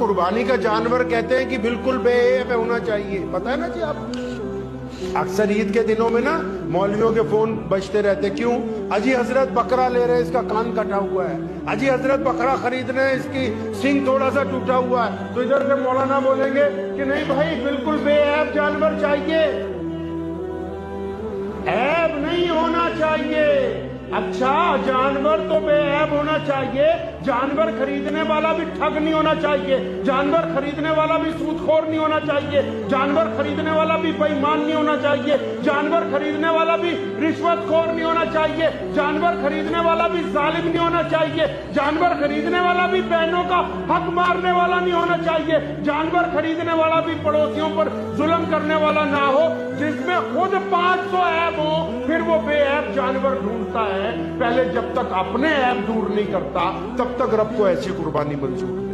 कुर्बानी का जानवर कहते हैं कि बिल्कुल बेऐब होना चाहिए, पता है ना जी आप। अक्सर ईद के दिनों में ना मौलवियों के फोन बजते रहते, क्यों? अजी हजरत बकरा ले रहे हैं, इसका कान कटा हुआ है। अजी हजरत बकरा खरीद रहे हैं, इसकी सींग थोड़ा सा टूटा हुआ है। तो इधर से मौलाना बोलेंगे कि नहीं भाई, बिल्कुल बेऐब जानवर चाहिए, ऐब नहीं होना चाहिए। अच्छा, जानवर तो बेऐब होना चाहिए, जानवर खरीदने वाला भी ठग नहीं होना चाहिए, जानवर खरीदने वाला भी सूदखोर नहीं होना चाहिए, जानवर खरीदने वाला भी बेईमान नहीं होना चाहिए, जानवर खरीदने वाला भी रिश्वतखोर नहीं होना चाहिए, जानवर खरीदने वाला भी जालिम नहीं होना चाहिए, जानवर खरीदने वाला भी बहनों का हक मारने वाला नहीं होना चाहिए, जानवर खरीदने वाला भी पड़ोसियों पर जुल्म करने वाला ना हो। जिसमें खुद 500 ऐब हो, फिर वो बेऐब जानवर ढूंढता है। पहले जब तक अपने ऐब दूर नहीं करता, तब तक रब को ऐसी कुर्बानी मंजूर नहीं।